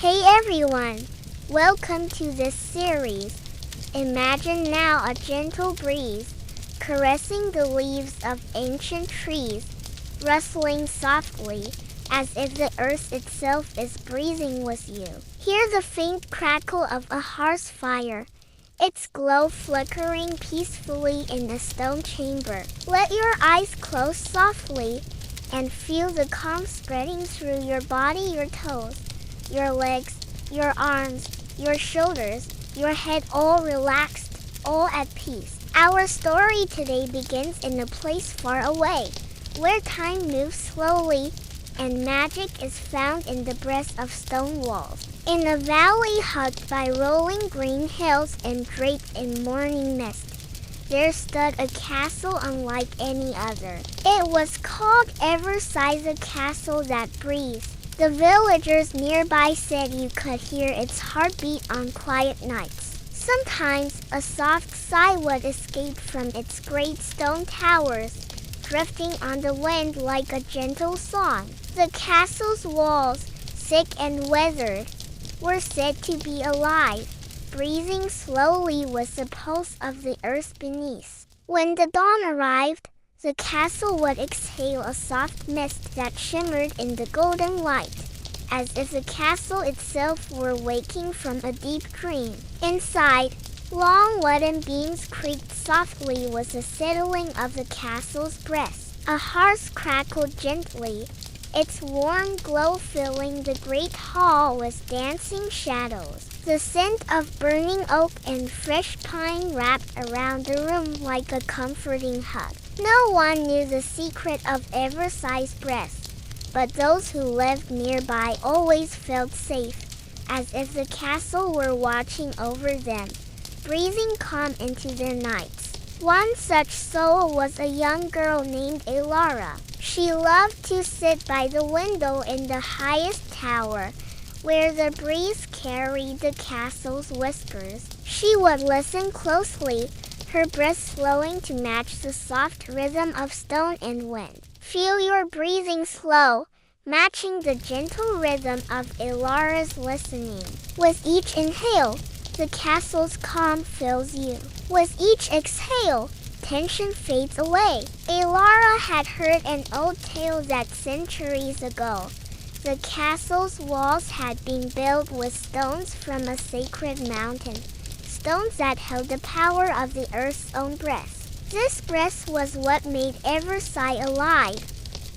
Hey everyone! Welcome to this series. Imagine now a gentle breeze, caressing the leaves of ancient trees, rustling softly, as if the earth itself is breathing with you. Hear the faint crackle of a hearth fire, its glow flickering peacefully in a stone chamber. Let your eyes close softly, and feel the calm spreading through your body, your toes, your legs, your arms, your shoulders, your head, all relaxed, all at peace. Our story today begins in a place far away, where time moves slowly and magic is found in the breast of stone walls. In a valley hugged by rolling green hills and draped in morning mist, there stood a castle unlike any other. It was called Everside, the castle that breathed. The villagers nearby said you could hear its heartbeat on quiet nights. Sometimes a soft sigh would escape from its great stone towers, drifting on the wind like a gentle song. The castle's walls, thick and weathered, were said to be alive, breathing slowly with the pulse of the earth beneath. When the dawn arrived, the castle would exhale a soft mist that shimmered in the golden light, as if the castle itself were waking from a deep dream. Inside, long wooden beams creaked softly with the settling of the castle's breast. A hearth crackled gently, its warm glow filling the great hall with dancing shadows. The scent of burning oak and fresh pine wrapped around the room like a comforting hug. No one knew the secret of Everside's breast, but those who lived nearby always felt safe, as if the castle were watching over them, breathing calm into their nights. One such soul was a young girl named Elara. She loved to sit by the window in the highest tower, where the breeze carried the castle's whispers. She would listen closely, her breath slowing to match the soft rhythm of stone and wind. Feel your breathing slow, matching the gentle rhythm of Elara's listening. With each inhale, the castle's calm fills you. With each exhale, tension fades away. Elara had heard an old tale that centuries ago, the castle's walls had been built with stones from a sacred mountain, stones that held the power of the earth's own breath. This breath was what made Everside alive,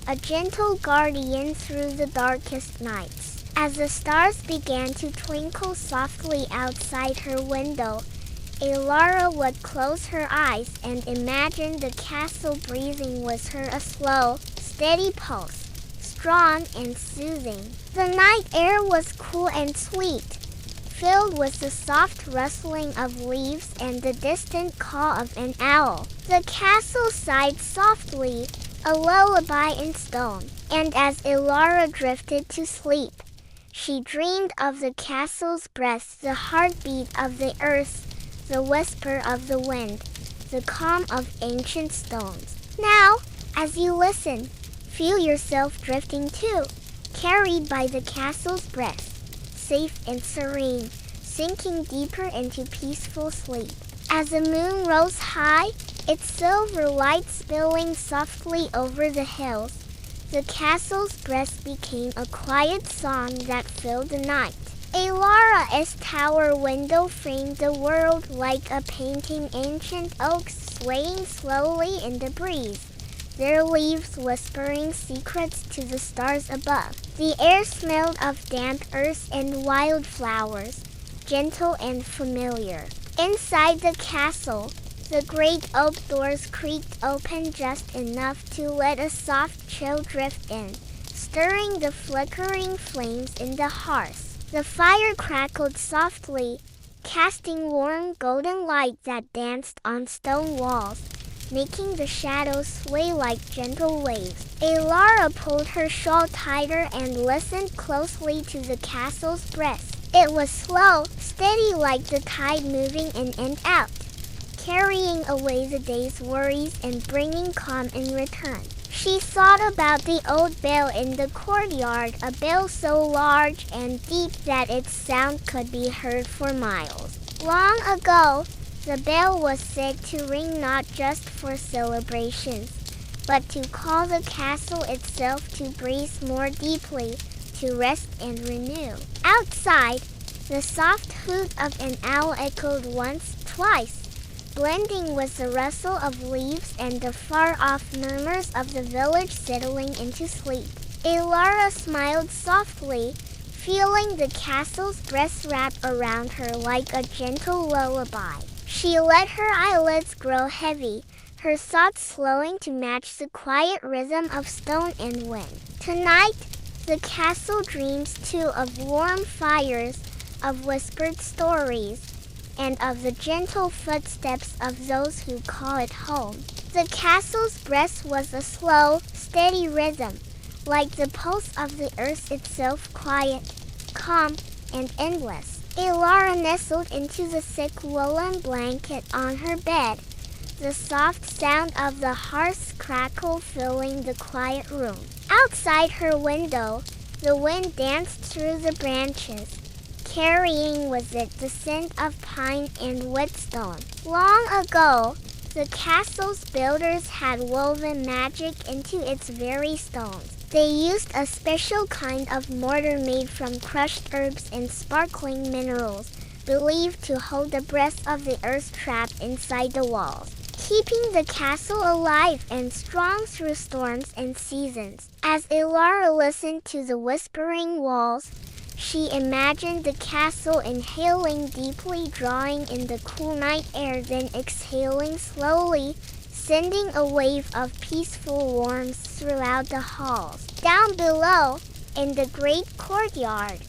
a gentle guardian through the darkest nights. As the stars began to twinkle softly outside her window, Elara would close her eyes and imagine the castle breathing with her, a slow, steady pulse, strong and soothing. The night air was cool and sweet, filled with the soft rustling of leaves and the distant call of an owl. The castle sighed softly, a lullaby in stone, and as Elara drifted to sleep, she dreamed of the castle's breath, the heartbeat of the earth, the whisper of the wind, the calm of ancient stones. Now, as you listen, feel yourself drifting too, carried by the castle's breath, safe and serene, sinking deeper into peaceful sleep. As the moon rose high, its silver light spilling softly over the hills, the castle's breath became a quiet song that filled the night. Elara's tower window framed the world like a painting, ancient oaks swaying slowly in the breeze, their leaves whispering secrets to the stars above. The air smelled of damp earth and wildflowers, gentle and familiar. Inside the castle, the great oak doors creaked open just enough to let a soft chill drift in, stirring the flickering flames in the hearth. The fire crackled softly, casting warm golden light that danced on stone walls, making the shadows sway like gentle waves. Elara pulled her shawl tighter and listened closely to the castle's breath. It was slow, steady like the tide moving in and out, carrying away the day's worries and bringing calm in return. She thought about the old bell in the courtyard, a bell so large and deep that its sound could be heard for miles. Long ago, the bell was said to ring not just for celebrations, but to call the castle itself to breathe more deeply, to rest and renew. Outside, the soft hoot of an owl echoed once, twice, blending with the rustle of leaves and the far-off murmurs of the village settling into sleep. Elara smiled softly, feeling the castle's breath wrap around her like a gentle lullaby. She let her eyelids grow heavy, her thoughts slowing to match the quiet rhythm of stone and wind. Tonight, the castle dreams too of warm fires, of whispered stories, and of the gentle footsteps of those who call it home. The castle's breath was a slow, steady rhythm, like the pulse of the earth itself, quiet, calm, and endless. Elara nestled into the thick woolen blanket on her bed, the soft sound of the hearth's crackle filling the quiet room. Outside her window, the wind danced through the branches, carrying with it the scent of pine and whetstone. Long ago, the castle's builders had woven magic into its very stones. They used a special kind of mortar made from crushed herbs and sparkling minerals, believed to hold the breath of the earth trapped inside the walls, keeping the castle alive and strong through storms and seasons. As Elara listened to the whispering walls, she imagined the castle inhaling deeply, drawing in the cool night air, then exhaling slowly, sending a wave of peaceful warmth throughout the halls. Down below, in the great courtyard,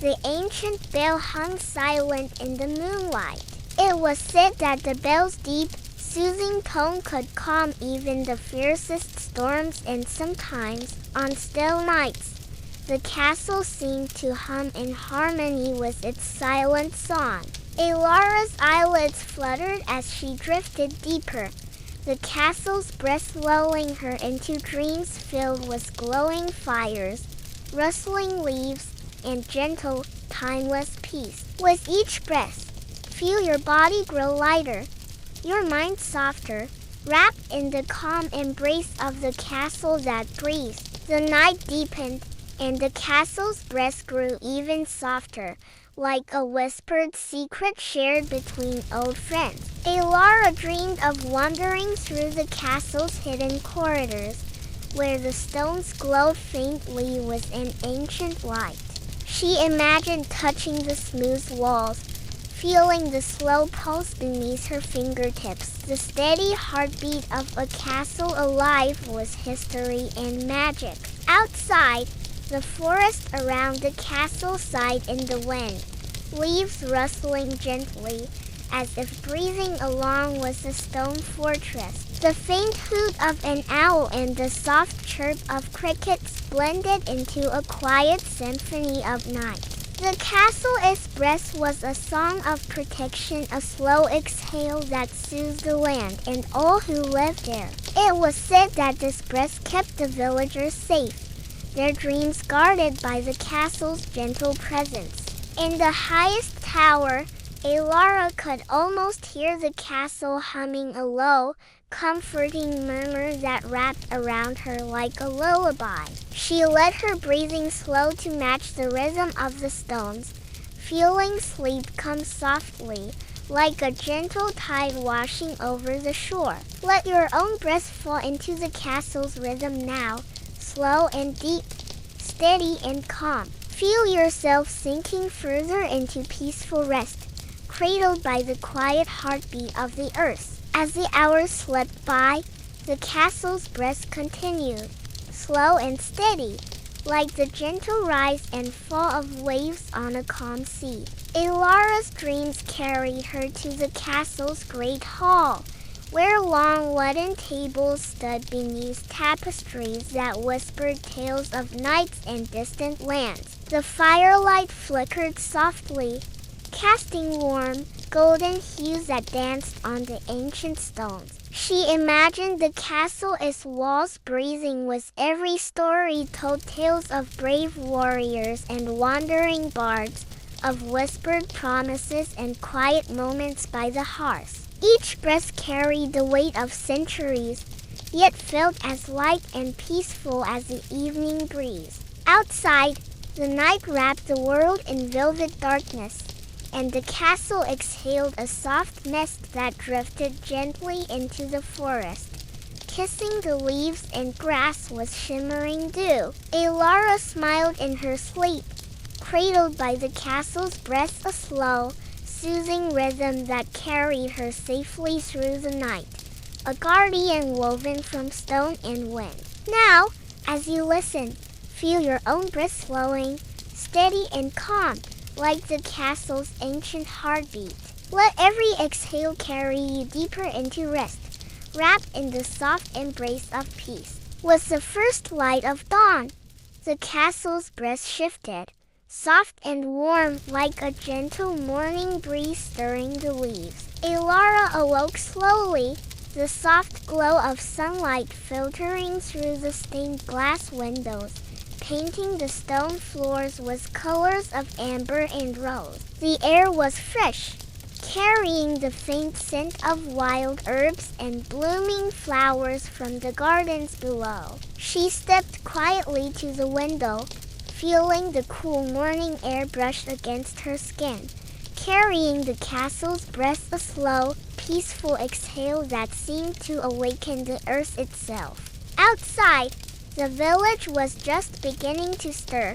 the ancient bell hung silent in the moonlight. It was said that the bell's deep, soothing tone could calm even the fiercest storms, and sometimes, on still nights, the castle seemed to hum in harmony with its silent song. Elara's eyelids fluttered as she drifted deeper, the castle's breath lulling her into dreams filled with glowing fires, rustling leaves, and gentle, timeless peace. With each breath, feel your body grow lighter, your mind softer, wrapped in the calm embrace of the castle that breathed. The night deepened, and the castle's breath grew even softer, like a whispered secret shared between old friends. Elara dreamed of wandering through the castle's hidden corridors, where the stones glowed faintly with an ancient light. She imagined touching the smooth walls, feeling the slow pulse beneath her fingertips, the steady heartbeat of a castle alive with history and magic. Outside, the forest around the castle sighed in the wind, leaves rustling gently, as if breathing along with the stone fortress. The faint hoot of an owl and the soft chirp of crickets blended into a quiet symphony of night. The castle's breath was a song of protection, a slow exhale that soothed the land and all who lived there. It was said that this breath kept the villagers safe, their dreams guarded by the castle's gentle presence. In the highest tower, Elara could almost hear the castle humming a low, comforting murmur that wrapped around her like a lullaby. She let her breathing slow to match the rhythm of the stones, feeling sleep come softly, like a gentle tide washing over the shore. Let your own breath fall into the castle's rhythm now, slow and deep, steady and calm. Feel yourself sinking further into peaceful rest, cradled by the quiet heartbeat of the earth. As the hours slipped by, the castle's breath continued, slow and steady, like the gentle rise and fall of waves on a calm sea. Elara's dreams carried her to the castle's great hall, where long wooden tables stood beneath tapestries that whispered tales of nights and distant lands. The firelight flickered softly, casting warm, golden hues that danced on the ancient stones. She imagined the castle, its walls breathing with every story told tales of brave warriors and wandering bards, of whispered promises and quiet moments by the hearth. Each breath carried the weight of centuries, yet felt as light and peaceful as the evening breeze. Outside, the night wrapped the world in velvet darkness, and the castle exhaled a soft mist that drifted gently into the forest, kissing the leaves and grass with shimmering dew. Elara smiled in her sleep, cradled by the castle's breath, a slow, soothing rhythm that carried her safely through the night, a guardian woven from stone and wind. Now, as you listen, feel your own breath flowing, steady and calm, like the castle's ancient heartbeat. Let every exhale carry you deeper into rest, wrapped in the soft embrace of peace. With the first light of dawn, the castle's breath shifted, soft and warm like a gentle morning breeze stirring the leaves. Elara awoke slowly, the soft glow of sunlight filtering through the stained glass windows, painting the stone floors with colors of amber and rose. The air was fresh, carrying the faint scent of wild herbs and blooming flowers from the gardens below. She stepped quietly to the window, feeling the cool morning air brush against her skin, carrying the castle's breath, a slow, peaceful exhale that seemed to awaken the earth itself. Outside, the village was just beginning to stir,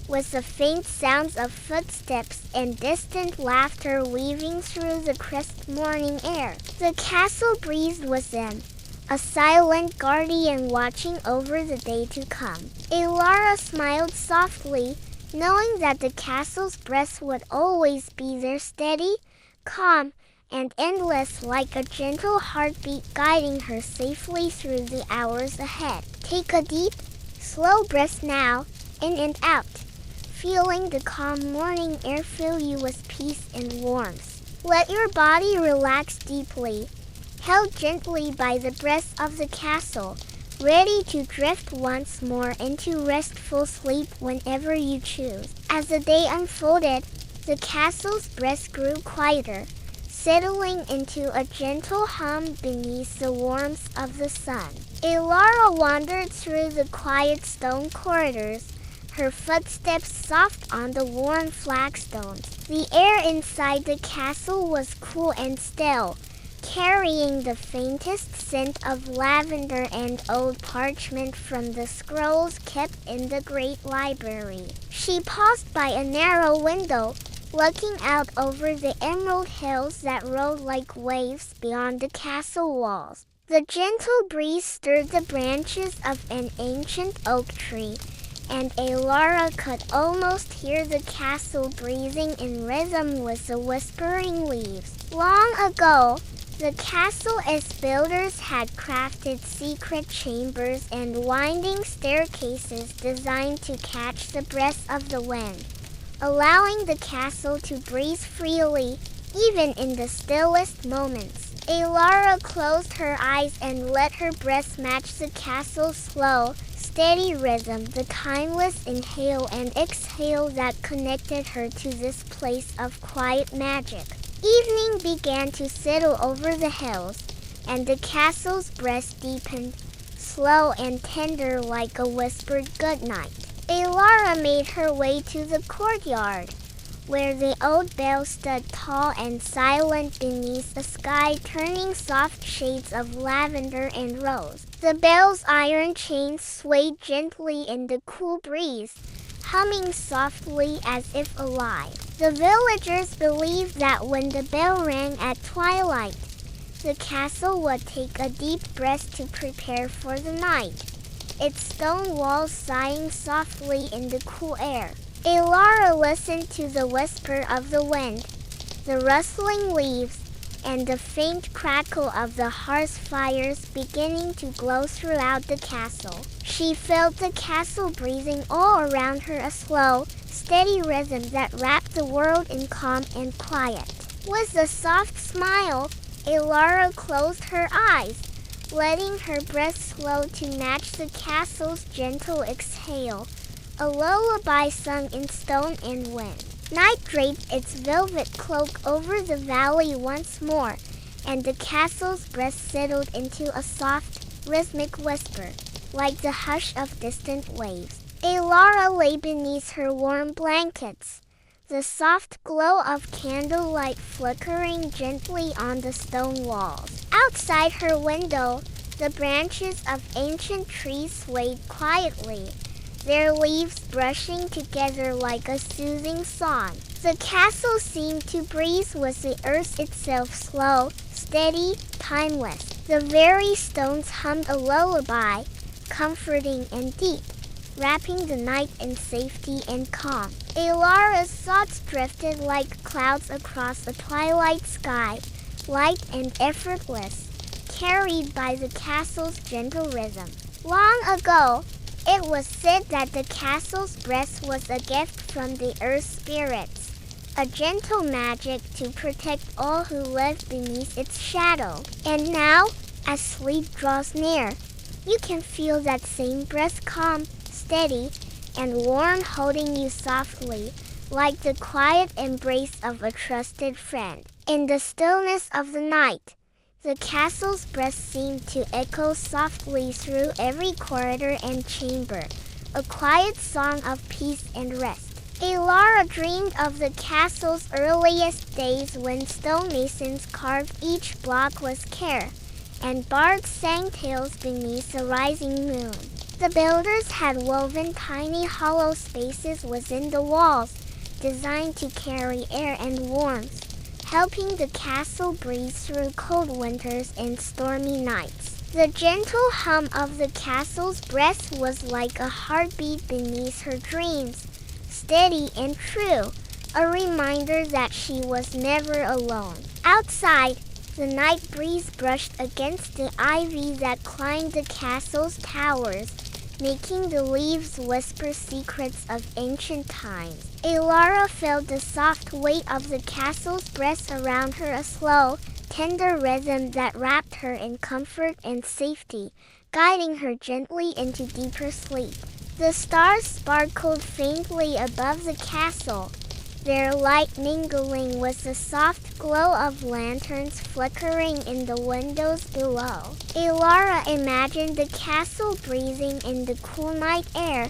with the faint sounds of footsteps and distant laughter weaving through the crisp morning air. The castle breathed within, a silent guardian watching over the day to come. Elara smiled softly, knowing that the castle's breath would always be there, steady, calm, and endless, like a gentle heartbeat guiding her safely through the hours ahead. Take a deep, slow breath now, in and out, feeling the calm morning air fill you with peace and warmth. Let your body relax deeply, held gently by the breath of the castle, ready to drift once more into restful sleep whenever you choose. As the day unfolded, the castle's breath grew quieter, settling into a gentle hum beneath the warmth of the sun. Elara wandered through the quiet stone corridors, her footsteps soft on the worn flagstones. The air inside the castle was cool and still, carrying the faintest scent of lavender and old parchment from the scrolls kept in the great library. She paused by a narrow window, looking out over the emerald hills that rolled like waves beyond the castle walls. The gentle breeze stirred the branches of an ancient oak tree, and Elara could almost hear the castle breathing in rhythm with the whispering leaves. Long ago, the castle, its builders had crafted secret chambers and winding staircases designed to catch the breath of the wind, allowing the castle to breathe freely, even in the stillest moments. Elara closed her eyes and let her breath match the castle's slow, steady rhythm, the timeless inhale and exhale that connected her to this place of quiet magic. Evening began to settle over the hills, and the castle's breath deepened, slow and tender like a whispered goodnight. Elara made her way to the courtyard, where the old bell stood tall and silent beneath a sky turning soft shades of lavender and rose. The bell's iron chains swayed gently in the cool breeze, humming softly as if alive. The villagers believed that when the bell rang at twilight, the castle would take a deep breath to prepare for the night, its stone walls sighing softly in the cool air. Elara listened to the whisper of the wind, the rustling leaves, and the faint crackle of the hearth fires beginning to glow throughout the castle. She felt the castle breathing all around her, a slow, steady rhythm that wrapped the world in calm and quiet. With a soft smile, Elara closed her eyes, letting her breath slow to match the castle's gentle exhale, a lullaby sung in stone and wind. Night draped its velvet cloak over the valley once more, and the castle's breath settled into a soft, rhythmic whisper, like the hush of distant waves. Elara lay beneath her warm blankets, the soft glow of candlelight flickering gently on the stone walls. Outside her window, the branches of ancient trees swayed quietly, their leaves brushing together like a soothing song. The castle seemed to breathe with the earth itself, slow, steady, timeless. The very stones hummed a lullaby, comforting and deep, wrapping the night in safety and calm. Elara's thoughts drifted like clouds across the twilight sky, light and effortless, carried by the castle's gentle rhythm. Long ago, it was said that the castle's breath was a gift from the earth spirits, a gentle magic to protect all who lived beneath its shadow. And now, as sleep draws near, you can feel that same breath, calm, steady, and warm, holding you softly, like the quiet embrace of a trusted friend. In the stillness of the night, the castle's breath seemed to echo softly through every corridor and chamber, a quiet song of peace and rest. Elara dreamed of the castle's earliest days when stonemasons carved each block with care, and bards sang tales beneath the rising moon. The builders had woven tiny hollow spaces within the walls, designed to carry air and warmth, helping the castle breathe through cold winters and stormy nights. The gentle hum of the castle's breath was like a heartbeat beneath her dreams, steady and true, a reminder that she was never alone. Outside, the night breeze brushed against the ivy that climbed the castle's towers, making the leaves whisper secrets of ancient times. Elara felt the soft weight of the castle's breath around her, a slow, tender rhythm that wrapped her in comfort and safety, guiding her gently into deeper sleep. The stars sparkled faintly above the castle, their light mingling with the soft glow of lanterns flickering in the windows below. Elara imagined the castle breathing in the cool night air,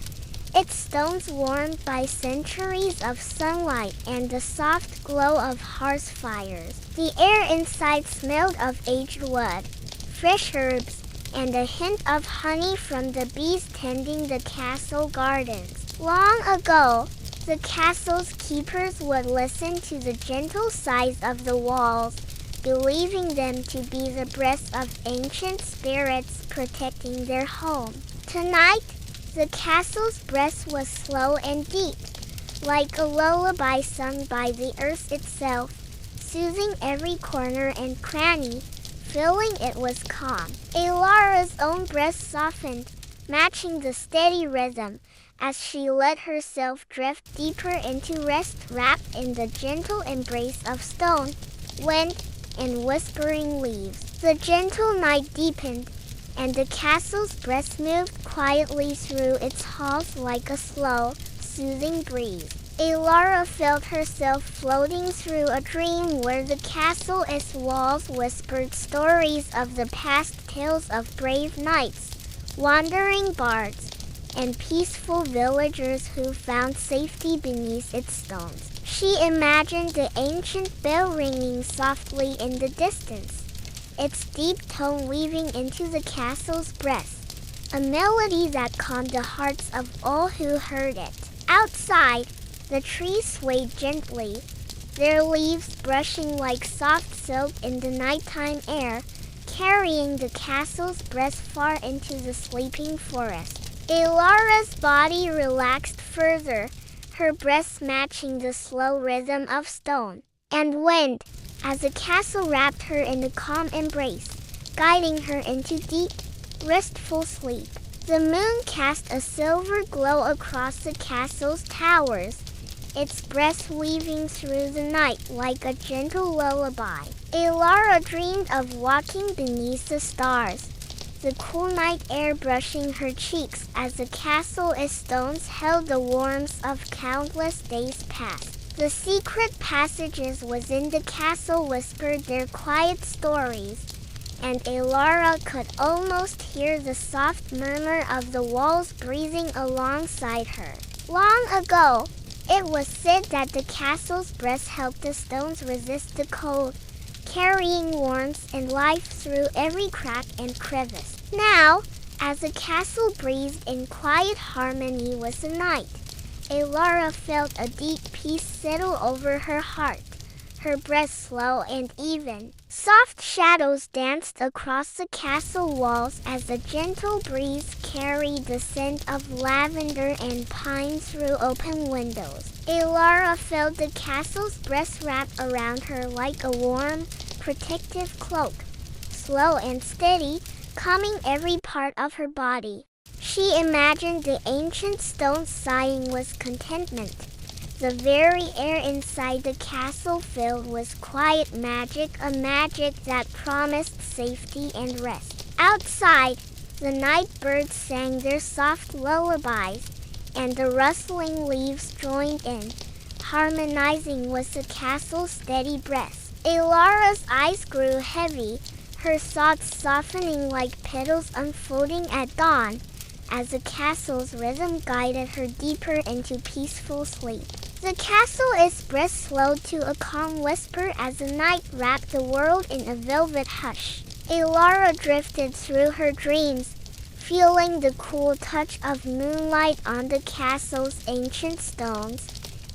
its stones warmed by centuries of sunlight and the soft glow of hearth fires. The air inside smelled of aged wood, fresh herbs, and a hint of honey from the bees tending the castle gardens. Long ago, the castle's keepers would listen to the gentle sighs of the walls, believing them to be the breath of ancient spirits protecting their home. Tonight, the castle's breath was slow and deep, like a lullaby sung by the earth itself, soothing every corner and cranny, filling it with calm. Elara's own breath softened, matching the steady rhythm, as she let herself drift deeper into rest, wrapped in the gentle embrace of stone, wind, and whispering leaves. The gentle night deepened, and the castle's breath moved quietly through its halls like a slow, soothing breeze. Elara felt herself floating through a dream where the castle, its walls whispered stories of the past, tales of brave knights, wandering bards, and peaceful villagers who found safety beneath its stones. She imagined the ancient bell ringing softly in the distance, its deep tone weaving into the castle's breast, a melody that calmed the hearts of all who heard it. Outside, the trees swayed gently, their leaves brushing like soft silk in the nighttime air, carrying the castle's breath far into the sleeping forest. Elara's body relaxed further, her breath matching the slow rhythm of stone. and wind, as the castle wrapped her in a calm embrace, guiding her into deep, restful sleep. The moon cast a silver glow across the castle's towers, its breath weaving through the night like a gentle lullaby. Elara dreamed of walking beneath the stars, the cool night air brushing her cheeks as the castle's stones held the warmth of countless days past. The secret passages within the castle whispered their quiet stories, and Elara could almost hear the soft murmur of the walls breathing alongside her. Long ago, it was said that the castle's breath helped the stones resist the cold, carrying warmth and life through every crack and crevice. Now, as the castle breathed in quiet harmony with the night, Elara felt a deep peace settle over her heart, her breath slow and even. Soft shadows danced across the castle walls as the gentle breeze carried the scent of lavender and pine through open windows. Elara felt the castle's breath wrap around her like a warm, protective cloak, slow and steady, calming every part of her body. She imagined the ancient stones sighing with contentment, the very air inside the castle filled with quiet magic, a magic that promised safety and rest. Outside, the night birds sang their soft lullabies, and the rustling leaves joined in, harmonizing with the castle's steady breath. Elara's eyes grew heavy, her thoughts softening like petals unfolding at dawn, as the castle's rhythm guided her deeper into peaceful sleep. The castle's breath slowed to a calm whisper as the night wrapped the world in a velvet hush. Elara drifted through her dreams, feeling the cool touch of moonlight on the castle's ancient stones,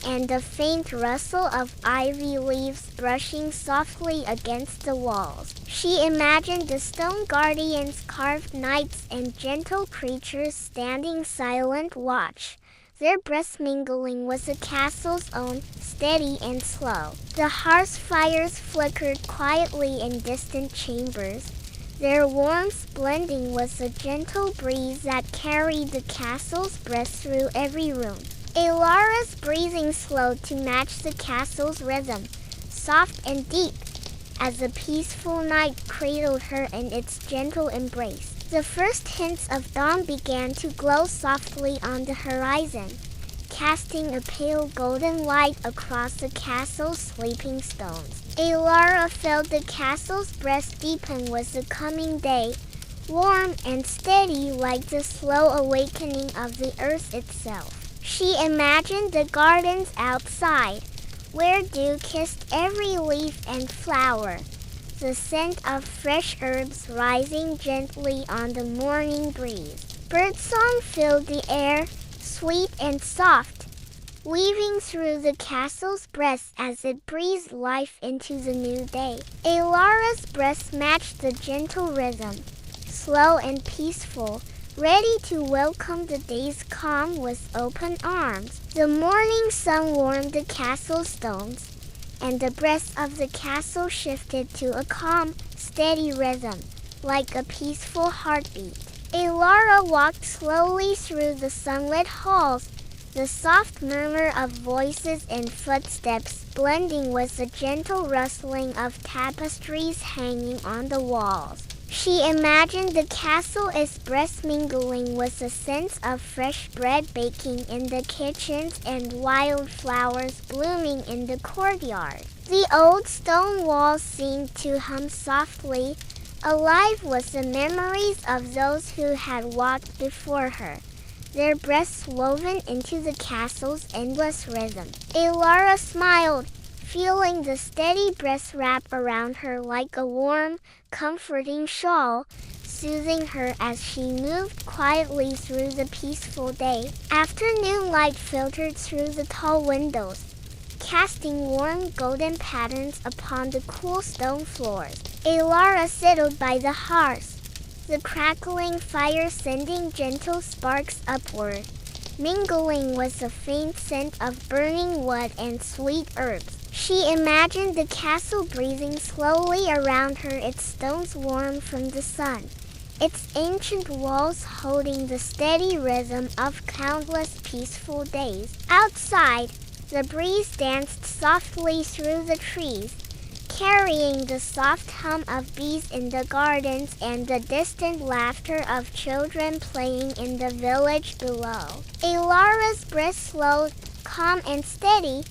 and the faint rustle of ivy leaves brushing softly against the walls. She imagined the stone guardians, carved knights, and gentle creatures standing silent watch, their breaths mingling with the castle's own, steady and slow. The hearth fires flickered quietly in distant chambers, their warmth blending with the gentle breeze that carried the castle's breath through every room. Elara's breathing slowed to match the castle's rhythm, soft and deep, as the peaceful night cradled her in its gentle embrace. The first hints of dawn began to glow softly on the horizon, casting a pale golden light across the castle's sleeping stones. Elara felt the castle's breath deepen with the coming day, warm and steady like the slow awakening of the earth itself. She imagined the gardens outside, where dew kissed every leaf and flower, the scent of fresh herbs rising gently on the morning breeze. Birdsong filled the air, sweet and soft, weaving through the castle's breath as it breathed life into the new day. Elara's breath matched the gentle rhythm, slow and peaceful, ready to welcome the day's calm with open arms. The morning sun warmed the castle stones, and the breath of the castle shifted to a calm, steady rhythm, like a peaceful heartbeat. Elara walked slowly through the sunlit halls, the soft murmur of voices and footsteps blending with the gentle rustling of tapestries hanging on the walls. She imagined the castle's breath mingling with the scents of fresh bread baking in the kitchens and wildflowers blooming in the courtyard. The old stone walls seemed to hum softly, alive with the memories of those who had walked before her, their breaths woven into the castle's endless rhythm. Elara smiled, feeling the steady breath wrap around her like a warm, comforting shawl, soothing her as she moved quietly through the peaceful day. Afternoon light filtered through the tall windows, casting warm golden patterns upon the cool stone floors. Elara settled by the hearth, the crackling fire sending gentle sparks upward, Mingling with the faint scent of burning wood and sweet herbs. She imagined the castle breathing slowly around her, its stones warm from the sun, its ancient walls holding the steady rhythm of countless peaceful days. Outside, the breeze danced softly through the trees, carrying the soft hum of bees in the gardens and the distant laughter of children playing in the village below. Elara's breath slowed, calm and steady,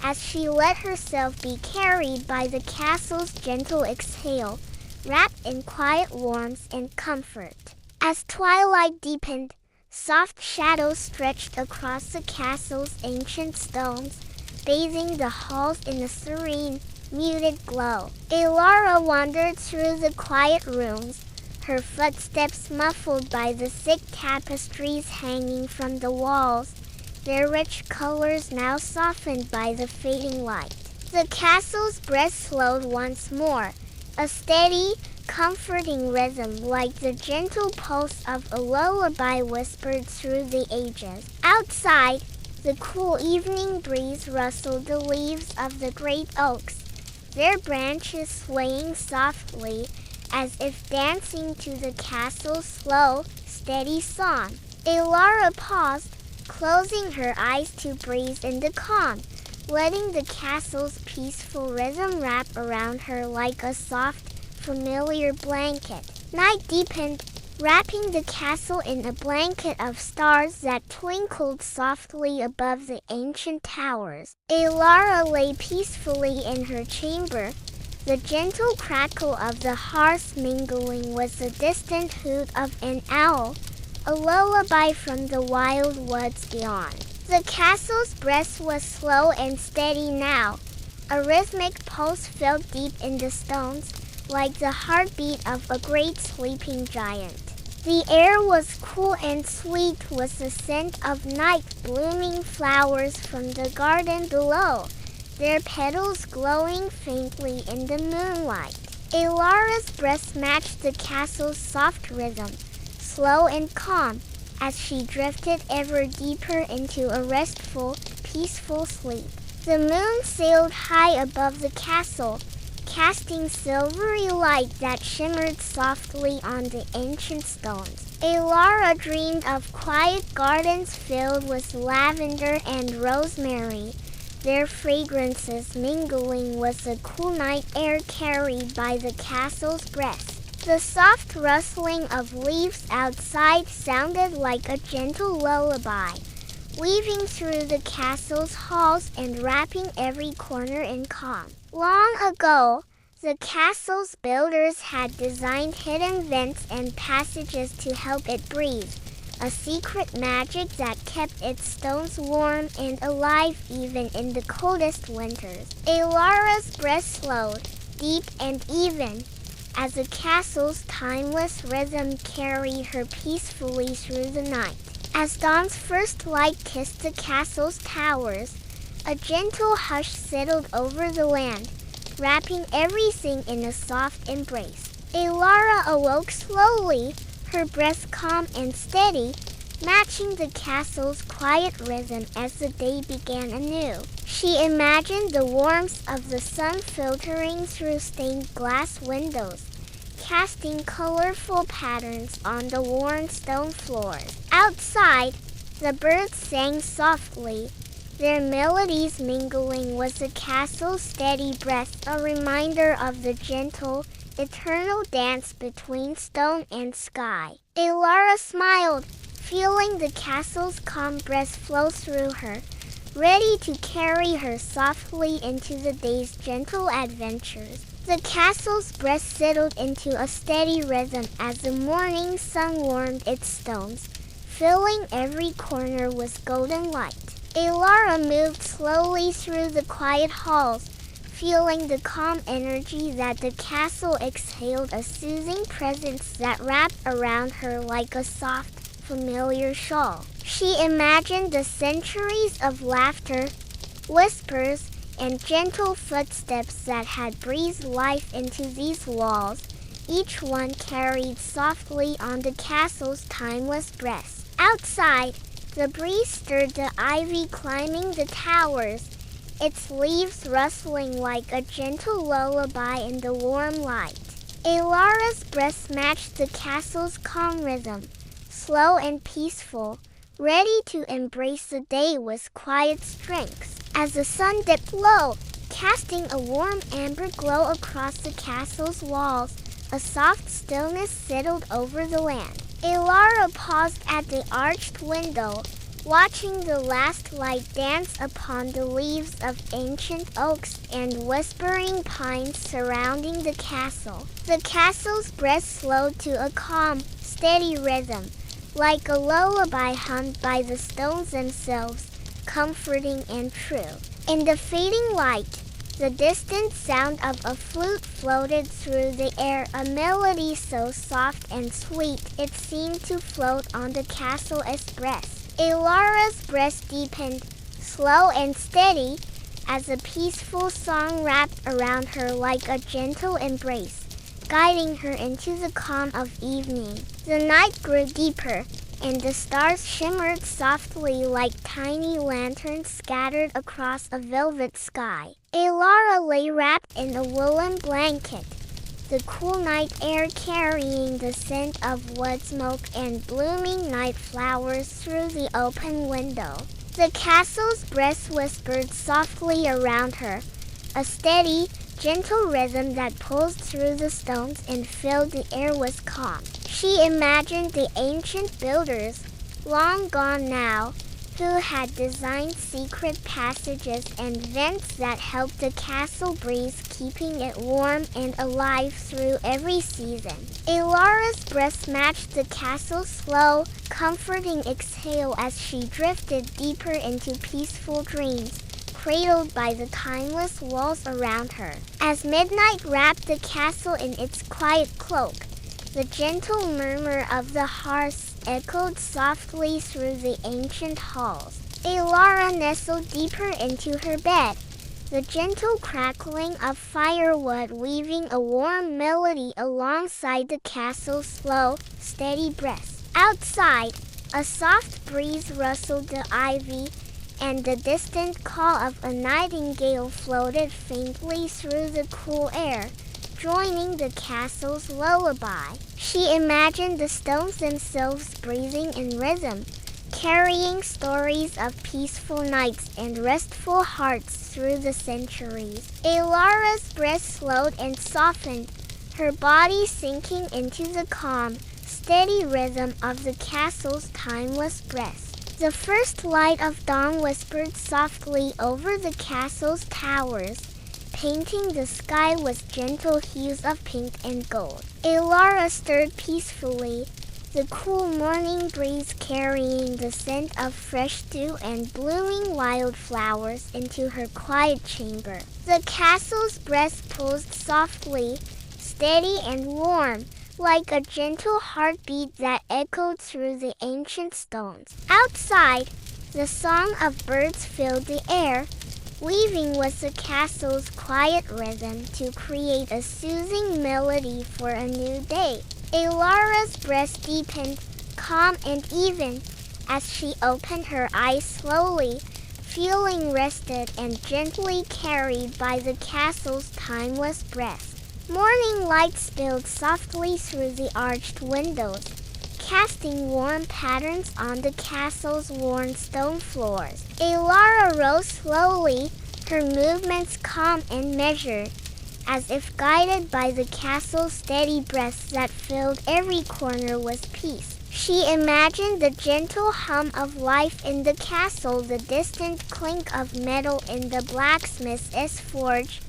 as she let herself be carried by the castle's gentle exhale, wrapped in quiet warmth and comfort. As twilight deepened, soft shadows stretched across the castle's ancient stones, bathing the halls in a serene, muted glow. Elara wandered through the quiet rooms, her footsteps muffled by the thick tapestries hanging from the walls, their rich colors now softened by the fading light. The castle's breath slowed once more, a steady, comforting rhythm like the gentle pulse of a lullaby whispered through the ages. Outside, the cool evening breeze rustled the leaves of the great oaks, their branches swaying softly as if dancing to the castle's slow, steady song. Elara paused, closing her eyes to breathe in the calm, letting the castle's peaceful rhythm wrap around her like a soft, familiar blanket. Night deepened, wrapping the castle in a blanket of stars that twinkled softly above the ancient towers. Elara lay peacefully in her chamber, the gentle crackle of the hearth mingling with the distant hoot of an owl, a lullaby from the wild woods beyond. The castle's breath was slow and steady now. A rhythmic pulse felt deep in the stones, like the heartbeat of a great sleeping giant. The air was cool and sweet with the scent of night blooming flowers from the garden below, their petals glowing faintly in the moonlight. Elara's breath matched the castle's soft rhythm, slow and calm, as she drifted ever deeper into a restful, peaceful sleep. The moon sailed high above the castle, casting silvery light that shimmered softly on the ancient stones. Elara dreamed of quiet gardens filled with lavender and rosemary, their fragrances mingling with the cool night air carried by the castle's breath. The soft rustling of leaves outside sounded like a gentle lullaby, weaving through the castle's halls and wrapping every corner in calm. Long ago, the castle's builders had designed hidden vents and passages to help it breathe, a secret magic that kept its stones warm and alive even in the coldest winters. Elara's breath slowed, deep and even, as the castle's timeless rhythm carried her peacefully through the night. As dawn's first light kissed the castle's towers, a gentle hush settled over the land, wrapping everything in a soft embrace. Elara awoke slowly, her breath calm and steady, matching the castle's quiet rhythm as the day began anew. She imagined the warmth of the sun filtering through stained glass windows, casting colorful patterns on the worn stone floors. Outside, the birds sang softly, their melodies mingling with the castle's steady breath, a reminder of the gentle, eternal dance between stone and sky. Elara smiled, feeling the castle's calm breath flow through her, ready to carry her softly into the day's gentle adventures. The castle's breath settled into a steady rhythm as the morning sun warmed its stones, filling every corner with golden light. Elara moved slowly through the quiet halls, feeling the calm energy that the castle exhaled, a soothing presence that wrapped around her like a soft, familiar shawl. She imagined the centuries of laughter, whispers, and gentle footsteps that had breathed life into these walls, each one carried softly on the castle's timeless breath. Outside, The breeze stirred the ivy climbing the towers, its leaves rustling like a gentle lullaby in the warm light. Elara's breath matched the castle's calm rhythm, slow and peaceful, ready to embrace the day with quiet strength. As the sun dipped low, casting a warm amber glow across the castle's walls, a soft stillness settled over the land. Elara paused at the arched window, watching the last light dance upon the leaves of ancient oaks and whispering pines surrounding the castle. The castle's breath slowed to a calm, steady rhythm, like a lullaby hummed by the stones themselves, comforting and true. In the fading light, the distant sound of a flute floated through the air, a melody so soft and sweet it seemed to float on the castle's breath. Elara's breath deepened, slow and steady, as a peaceful song wrapped around her like a gentle embrace, guiding her into the calm of evening. The night grew deeper, and the stars shimmered softly like tiny lanterns scattered across a velvet sky. Elara lay wrapped in a woolen blanket, the cool night air carrying the scent of wood smoke and blooming night flowers through the open window. The castle's breath whispered softly around her, a steady, gentle rhythm that pulsed through the stones and filled the air with calm. She imagined the ancient builders, long gone now, who had designed secret passages and vents that helped the castle breeze, keeping it warm and alive through every season. Elara's breath matched the castle's slow, comforting exhale as she drifted deeper into peaceful dreams, cradled by the timeless walls around her. As midnight wrapped the castle in its quiet cloak, the gentle murmur of the hearth echoed softly through the ancient halls. Elara nestled deeper into her bed, the gentle crackling of firewood weaving a warm melody alongside the castle's slow, steady breath. Outside, a soft breeze rustled the ivy, and the distant call of a nightingale floated faintly through the cool air, joining the castle's lullaby. She imagined the stones themselves breathing in rhythm, carrying stories of peaceful nights and restful hearts through the centuries. Elara's breath slowed and softened, her body sinking into the calm, steady rhythm of the castle's timeless breath. The first light of dawn whispered softly over the castle's towers, painting the sky with gentle hues of pink and gold. Elara stirred peacefully, the cool morning breeze carrying the scent of fresh dew and blooming wildflowers into her quiet chamber. The castle's breath pulsed softly, steady and warm, like a gentle heartbeat that echoed through the ancient stones. Outside, the song of birds filled the air, weaving with the castle's quiet rhythm to create a soothing melody for a new day. Elara's breath deepened, calm and even, as she opened her eyes slowly, feeling rested and gently carried by the castle's timeless breath. Morning light spilled softly through the arched windows, casting warm patterns on the castle's worn stone floors. Elara rose slowly, her movements calm and measured, as if guided by the castle's steady breath that filled every corner with peace. She imagined the gentle hum of life in the castle, the distant clink of metal in the blacksmith's forge,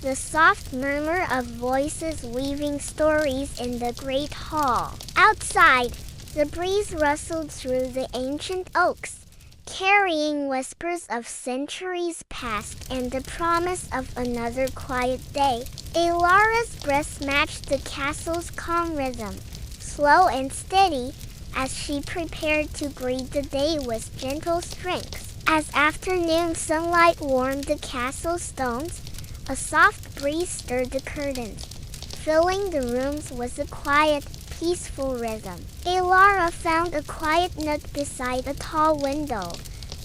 the soft murmur of voices weaving stories in the great hall. Outside, the breeze rustled through the ancient oaks, carrying whispers of centuries past and the promise of another quiet day. Elara's breath matched the castle's calm rhythm, slow and steady, as she prepared to greet the day with gentle strength. As afternoon sunlight warmed the castle's stones, a soft breeze stirred the curtains, filling the rooms with a quiet, peaceful rhythm. Elara found a quiet nook beside a tall window,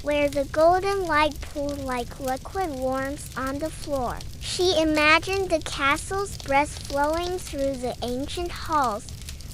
where the golden light pooled like liquid warmth on the floor. She imagined the castle's breath flowing through the ancient halls,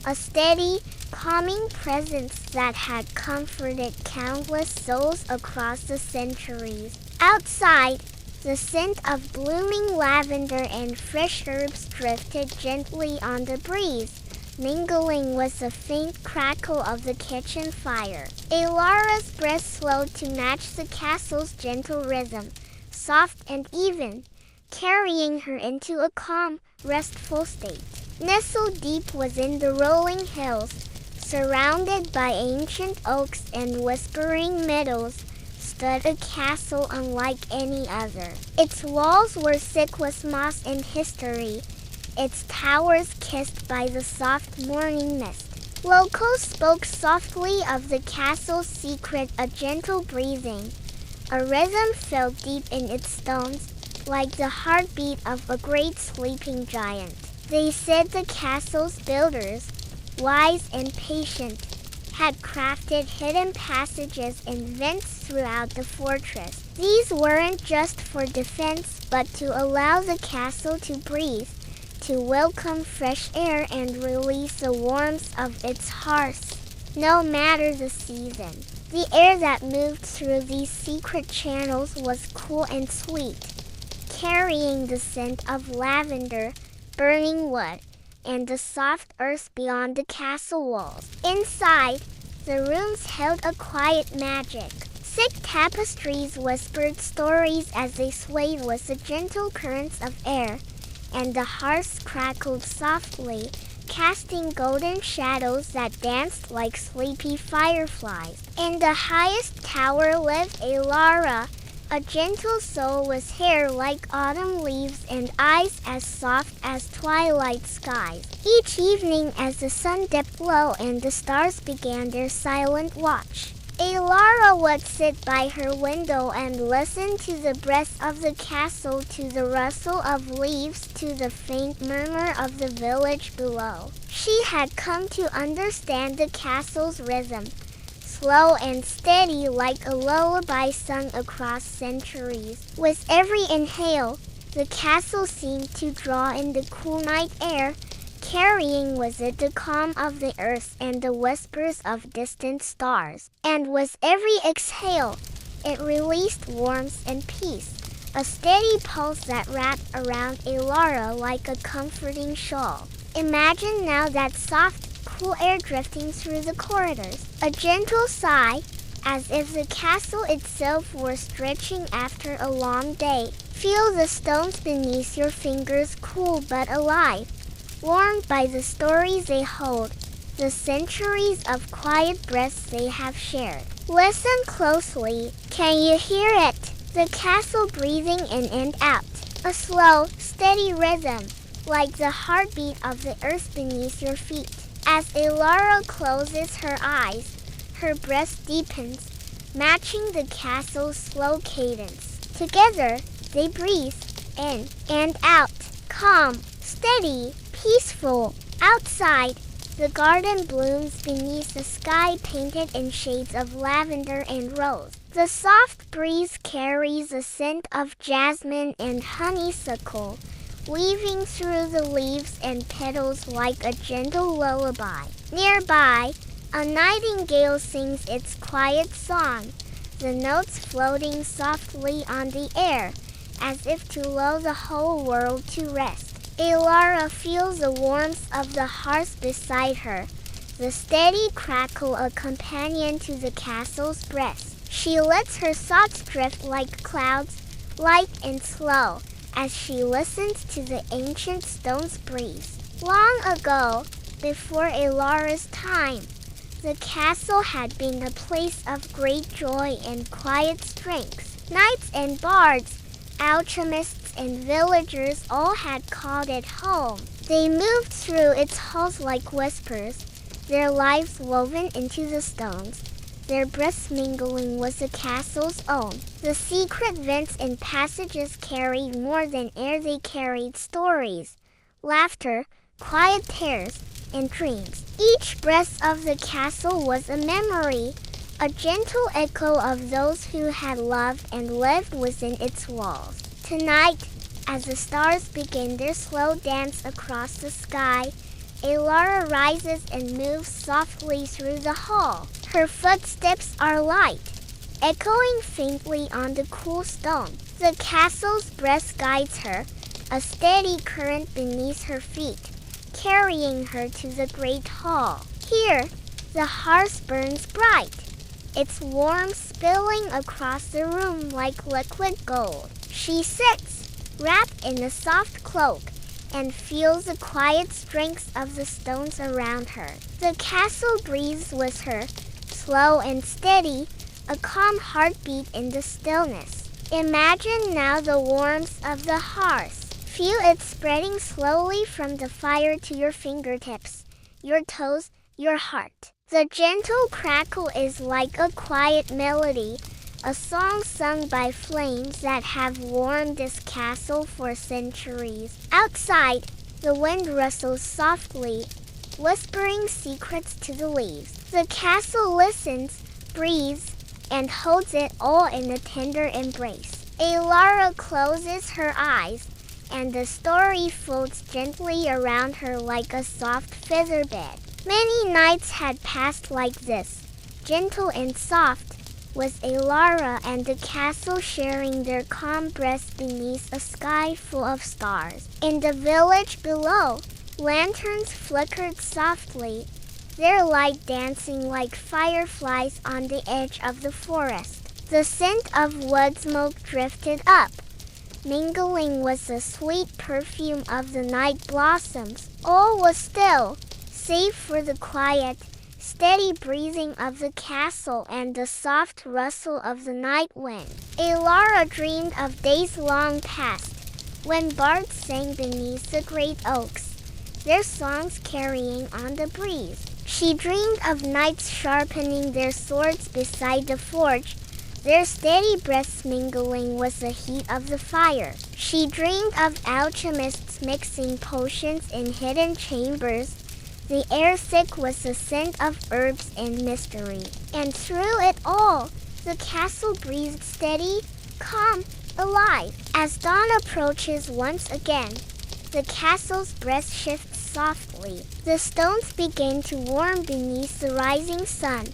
a steady, calming presence that had comforted countless souls across the centuries. Outside, the scent of blooming lavender and fresh herbs drifted gently on the breeze, mingling with the faint crackle of the kitchen fire. Elara's breath slowed to match the castle's gentle rhythm, soft and even, carrying her into a calm, restful state. Nestled deep within the rolling hills, surrounded by ancient oaks and whispering meadows, stood a castle unlike any other. Its walls were thick with moss and history, its towers kissed by the soft morning mist. Locals spoke softly of the castle's secret, a gentle breathing. A rhythm felt deep in its stones, like the heartbeat of a great sleeping giant. They said the castle's builders, wise and patient, had crafted hidden passages and vents throughout the fortress. These weren't just for defense, but to allow the castle to breathe, to welcome fresh air and release the warmth of its hearth, no matter the season. The air that moved through these secret channels was cool and sweet, carrying the scent of lavender, burning wood, and the soft earth beyond the castle walls. Inside, the rooms held a quiet magic. Thick tapestries whispered stories as they swayed with the gentle currents of air, and the hearths crackled softly, casting golden shadows that danced like sleepy fireflies. In the highest tower lived Elara, a gentle soul with hair like autumn leaves and eyes as soft as twilight skies. Each evening as the sun dipped low and the stars began their silent watch, Elara would sit by her window and listen to the breath of the castle, to the rustle of leaves, to the faint murmur of the village below. She had come to understand the castle's rhythm, slow and steady like a lullaby sung across centuries. With every inhale, the castle seemed to draw in the cool night air, carrying with it the calm of the earth and the whispers of distant stars. And with every exhale, it released warmth and peace, a steady pulse that wrapped around Elara like a comforting shawl. Imagine now that soft, cool air drifting through the corridors, a gentle sigh, as if the castle itself were stretching after a long day. Feel the stones beneath your fingers cool but alive, warmed by the stories they hold, the centuries of quiet breaths they have shared. Listen closely. Can you hear it? The castle breathing in and out, a slow, steady rhythm, like the heartbeat of the earth beneath your feet. As Elara closes her eyes, her breath deepens, matching the castle's slow cadence. Together, they breathe in and out, calm, steady, peaceful. Outside, the garden blooms beneath a sky painted in shades of lavender and rose. The soft breeze carries a scent of jasmine and honeysuckle, weaving through the leaves and petals like a gentle lullaby. Nearby, a nightingale sings its quiet song, the notes floating softly on the air, as if to lull the whole world to rest. Elara feels the warmth of the hearth beside her, the steady crackle a companion to the castle's breath. She lets her thoughts drift like clouds, light and slow, as she listens to the ancient stones breathe. Long ago, before Elara's time, the castle had been a place of great joy and quiet strength. Knights and bards, alchemists and villagers all had called it home. They moved through its halls like whispers, their lives woven into the stones, their breaths mingling with the castle's own. The secret vents and passages carried more than air, they carried stories, laughter, quiet tears, and dreams. Each breath of the castle was a memory, a gentle echo of those who had loved and lived within its walls. Tonight, as the stars begin their slow dance across the sky, Alara rises and moves softly through the hall. Her footsteps are light, echoing faintly on the cool stone. The castle's breath guides her, a steady current beneath her feet, carrying her to the great hall. Here, the hearth burns bright, its warmth spilling across the room like liquid gold. She sits, wrapped in a soft cloak, and feels the quiet strength of the stones around her. The castle breathes with her, slow and steady, a calm heartbeat in the stillness. Imagine now the warmth of the hearth. Feel it spreading slowly from the fire to your fingertips, your toes, your heart. The gentle crackle is like a quiet melody, a song sung by flames that have warmed this castle for centuries. Outside, the wind rustles softly, whispering secrets to the leaves. The castle listens, breathes, and holds it all in a tender embrace. Alara closes her eyes, and the story folds gently around her like a soft feather bed. Many nights had passed like this, gentle and soft, with Alara and the castle sharing their calm breaths beneath a sky full of stars. In the village below, lanterns flickered softly, their light dancing like fireflies on the edge of the forest. The scent of wood smoke drifted up, mingling with the sweet perfume of the night blossoms. All was still, save for the quiet, steady breathing of the castle and the soft rustle of the night wind. Alara dreamed of days long past, when bards sang beneath the great oaks, their songs carrying on the breeze. She dreamed of knights sharpening their swords beside the forge, their steady breaths mingling with the heat of the fire. She dreamed of alchemists mixing potions in hidden chambers, the air thick with the scent of herbs and mystery. And through it all, the castle breathed steady, calm, alive. As dawn approaches once again, the castle's breath shifts softly. The stones begin to warm beneath the rising sun,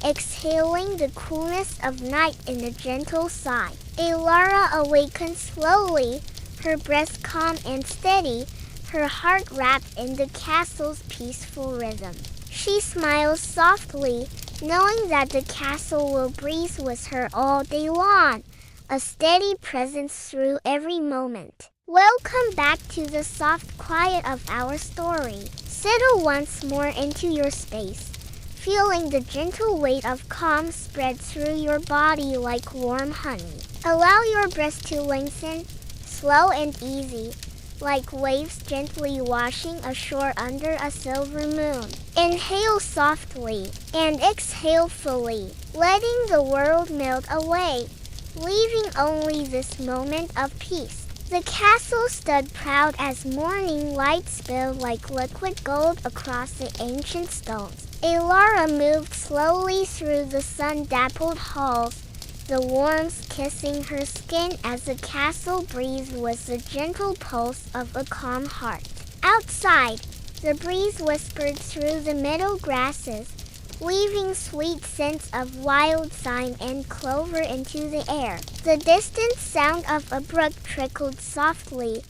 exhaling the coolness of night in a gentle sigh. Alara awakens slowly, her breath calm and steady, her heart wrapped in the castle's peaceful rhythm. She smiles softly, knowing that the castle will breathe with her all day long, a steady presence through every moment. Welcome back to the soft quiet of our story. Settle once more into your space, feeling the gentle weight of calm spread through your body like warm honey. Allow your breath to lengthen, slow and easy, like waves gently washing ashore under a silver moon. Inhale softly and exhale fully, letting the world melt away, leaving only this moment of peace. The castle stood proud as morning light spilled like liquid gold across the ancient stones. Alara moved slowly through the sun-dappled halls, the warmth kissing her skin as the castle breathed with the gentle pulse of a calm heart. Outside, the breeze whispered through the meadow grasses, weaving sweet scents of wild thyme and clover into the air. The distant sound of a brook trickled softly,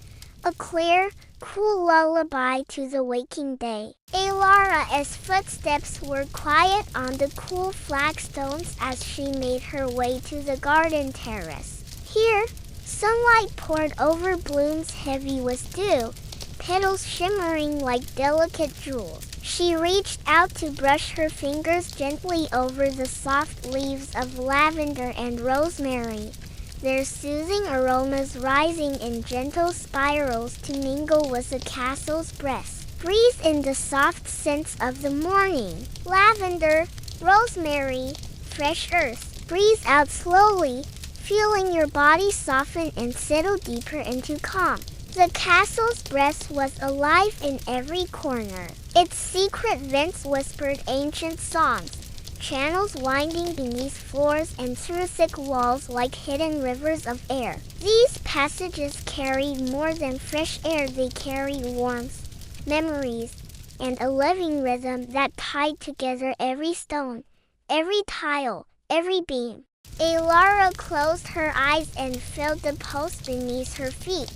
a clear, cool lullaby to the waking day. Alara's footsteps were quiet on the cool flagstones as she made her way to the garden terrace. Here, sunlight poured over blooms heavy with dew, petals shimmering like delicate jewels. She reached out to brush her fingers gently over the soft leaves of lavender and rosemary, their soothing aromas rising in gentle spirals to mingle with the castle's breath. Breathe in the soft scents of the morning. Lavender, rosemary, fresh earth. Breathe out slowly, feeling your body soften and settle deeper into calm. The castle's breast was alive in every corner. Its secret vents whispered ancient songs, channels winding beneath floors and through thick walls like hidden rivers of air. These passages carried more than fresh air. They carried warmth, memories, and a living rhythm that tied together every stone, every tile, every beam. Elara closed her eyes and felt the pulse beneath her feet,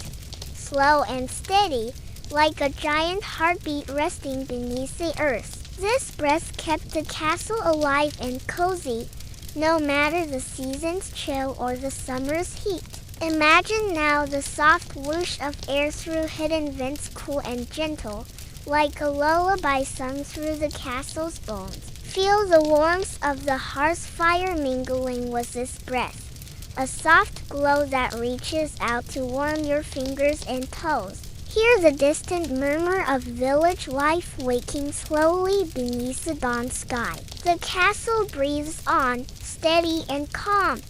slow and steady, like a giant heartbeat resting beneath the earth. This breath kept the castle alive and cozy, no matter the season's chill or the summer's heat. Imagine now the soft whoosh of air through hidden vents, cool and gentle, like a lullaby sung through the castle's bones. Feel the warmth of the hearth fire mingling with this breath, a soft glow that reaches out to warm your fingers and toes. Hear the distant murmur of village life waking slowly beneath the dawn sky. The castle breathes on, steady and calm,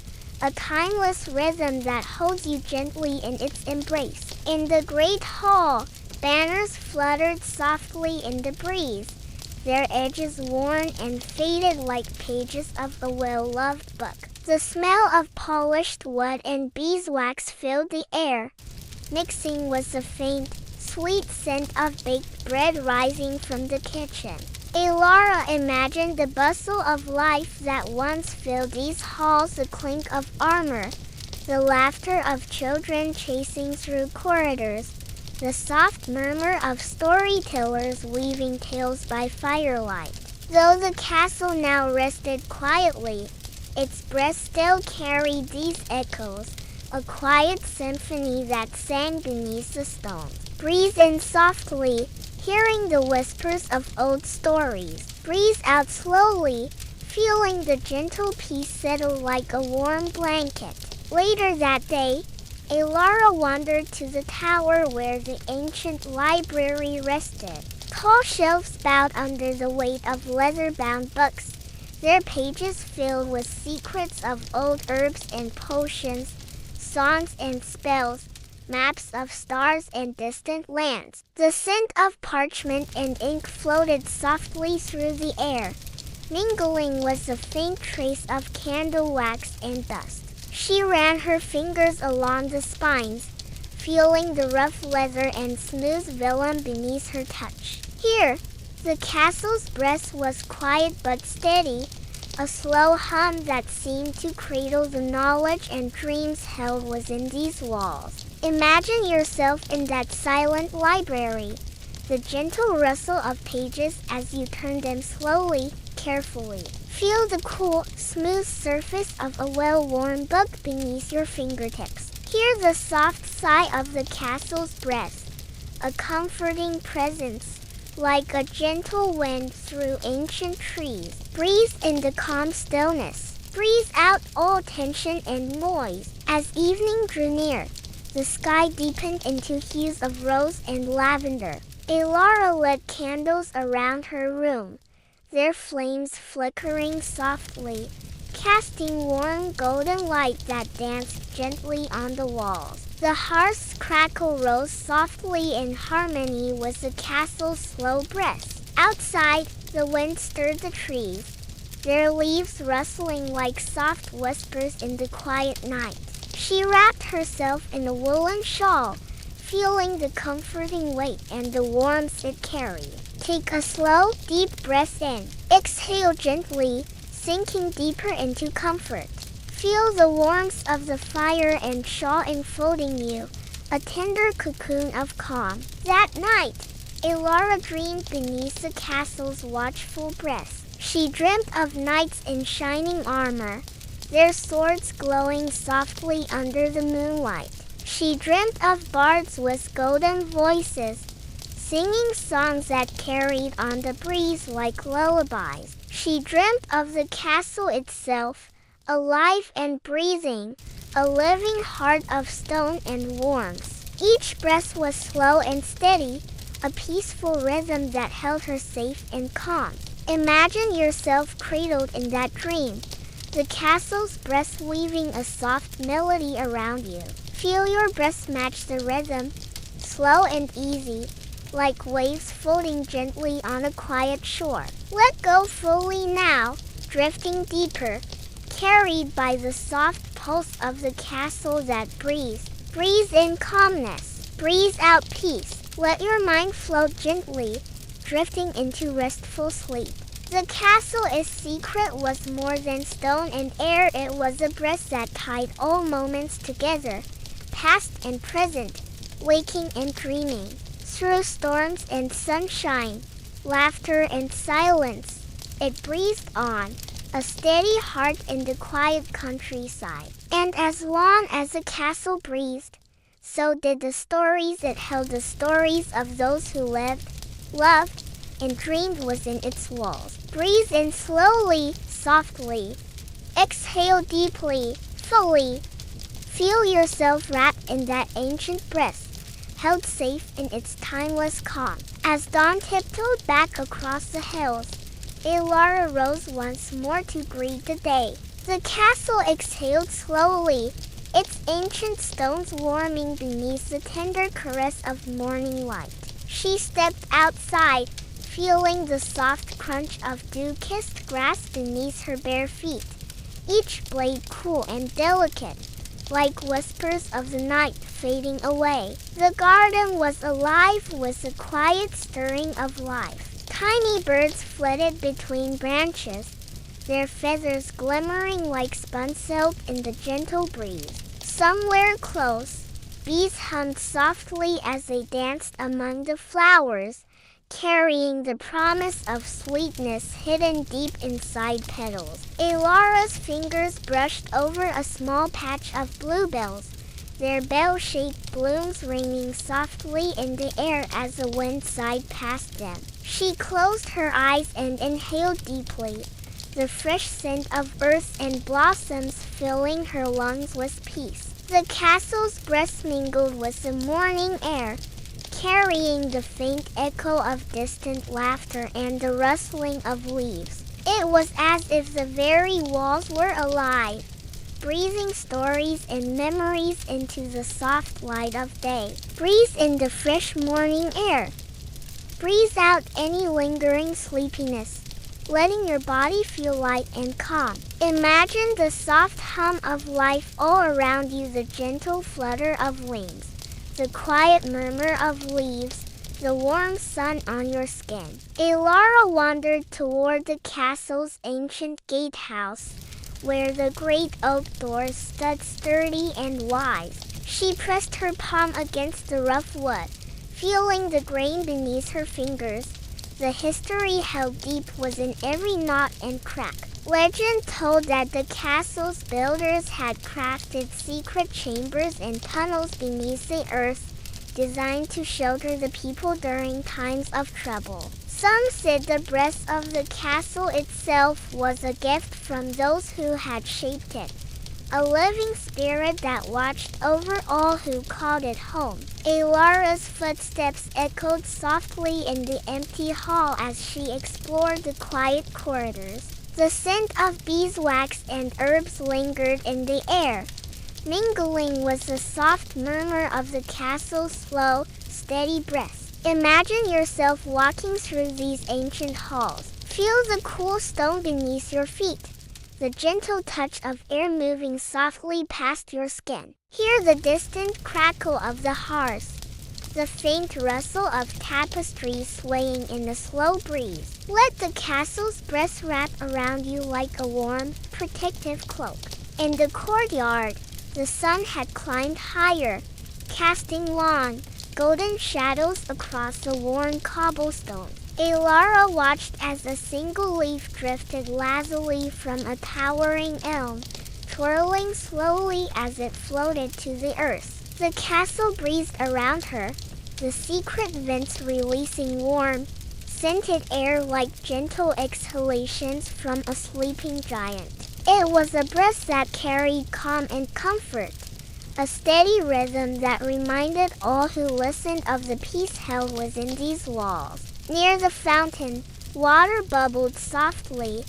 a timeless rhythm that holds you gently in its embrace. In the great hall, banners fluttered softly in the breeze, their edges worn and faded like pages of a well-loved book. The smell of polished wood and beeswax filled the air, mixing with the faint, sweet scent of baked bread rising from the kitchen. Elara imagined the bustle of life that once filled these halls, the clink of armor, the laughter of children chasing through corridors, the soft murmur of storytellers weaving tales by firelight. Though the castle now rested quietly, its breath still carried these echoes, a quiet symphony that sang beneath the stones. Breathe in softly, hearing the whispers of old stories. Breathe out slowly, feeling the gentle peace settle like a warm blanket. Later that day, Elara wandered to the tower where the ancient library rested. Tall shelves bowed under the weight of leather-bound books, their pages filled with secrets of old herbs and potions, songs and spells, maps of stars and distant lands. The scent of parchment and ink floated softly through the air, mingling with a faint trace of candle wax and dust. She ran her fingers along the spines, feeling the rough leather and smooth vellum beneath her touch. Here, the castle's breath was quiet but steady, a slow hum that seemed to cradle the knowledge and dreams held within these walls. Imagine yourself in that silent library, the gentle rustle of pages as you turn them slowly, carefully. Feel the cool, smooth surface of a well-worn book beneath your fingertips. Hear the soft sigh of the castle's breath, a comforting presence, like a gentle wind through ancient trees. Breathe in the calm stillness. Breathe out all tension and noise. As evening drew near, the sky deepened into hues of rose and lavender. Elara lit candles around her room, their flames flickering softly, casting warm golden light that danced gently on the walls. The hearth's crackle rose softly in harmony with the castle's slow breath. Outside, the wind stirred the trees, their leaves rustling like soft whispers in the quiet night. She wrapped herself in a woolen shawl, feeling the comforting weight and the warmth it carried. Take a slow, deep breath in. Exhale gently, sinking deeper into comfort. Feel the warmth of the fire and shawl enfolding you, a tender cocoon of calm. That night, Elara dreamed beneath the castle's watchful breath. She dreamt of knights in shining armor, their swords glowing softly under the moonlight. She dreamt of bards with golden voices, singing songs that carried on the breeze like lullabies. She dreamt of the castle itself, alive and breathing, a living heart of stone and warmth. Each breath was slow and steady, a peaceful rhythm that held her safe and calm. Imagine yourself cradled in that dream, the castle's breath weaving a soft melody around you. Feel your breath match the rhythm, slow and easy, like waves floating gently on a quiet shore. Let go fully now, drifting deeper, carried by the soft pulse of the castle that breathes. Breathe in calmness, breathe out peace. Let your mind float gently, drifting into restful sleep. The castle's secret was more than stone and air. It was a breath that tied all moments together, past and present, waking and dreaming. Through storms and sunshine, laughter and silence, it breathed on, a steady heart in the quiet countryside. And as long as the castle breathed, so did the stories it held, the stories of those who lived, loved, and dreamed within its walls. Breathe in slowly, softly. Exhale deeply, fully. Feel yourself wrapped in that ancient breath, held safe in its timeless calm. As dawn tiptoed back across the hills, Elara rose once more to greet the day. The castle exhaled slowly, its ancient stones warming beneath the tender caress of morning light. She stepped outside, feeling the soft crunch of dew-kissed grass beneath her bare feet, each blade cool and delicate, like whispers of the night fading away. The garden was alive with the quiet stirring of life. Tiny birds flitted between branches, their feathers glimmering like spun silk in the gentle breeze. Somewhere close, bees hummed softly as they danced among the flowers, carrying the promise of sweetness hidden deep inside petals. Elara's fingers brushed over a small patch of bluebells, their bell-shaped blooms ringing softly in the air as the wind sighed past them. She closed her eyes and inhaled deeply, the fresh scent of earth and blossoms filling her lungs with peace. The castle's breath mingled with the morning air, carrying the faint echo of distant laughter and the rustling of leaves. It was as if the very walls were alive, breathing stories and memories into the soft light of day. Breathe in the fresh morning air. Breathe out any lingering sleepiness, letting your body feel light and calm. Imagine the soft hum of life all around you, the gentle flutter of wings, the quiet murmur of leaves, the warm sun on your skin. Elara wandered toward the castle's ancient gatehouse, where the great oak doors stood sturdy and wise. She pressed her palm against the rough wood, feeling the grain beneath her fingers. The history held deep within every knot and crack. Legend told that the castle's builders had crafted secret chambers and tunnels beneath the earth, designed to shelter the people during times of trouble. Some said the breath of the castle itself was a gift from those who had shaped it, a living spirit that watched over all who called it home. Elara's footsteps echoed softly in the empty hall as she explored the quiet corridors. The scent of beeswax and herbs lingered in the air, mingling with the soft murmur of the castle's slow, steady breath. Imagine yourself walking through these ancient halls. Feel the cool stone beneath your feet, the gentle touch of air moving softly past your skin. Hear the distant crackle of the hearth, the faint rustle of tapestry swaying in the slow breeze. Let the castle's breath wrap around you like a warm, protective cloak. In the courtyard, the sun had climbed higher, casting long, golden shadows across the worn cobblestones. Elara watched as a single leaf drifted lazily from a towering elm, twirling slowly as it floated to the earth. The castle breathed around her, the secret vents releasing warm, scented air like gentle exhalations from a sleeping giant. It was a breath that carried calm and comfort, a steady rhythm that reminded all who listened of the peace held within these walls. Near the fountain, water bubbled softly,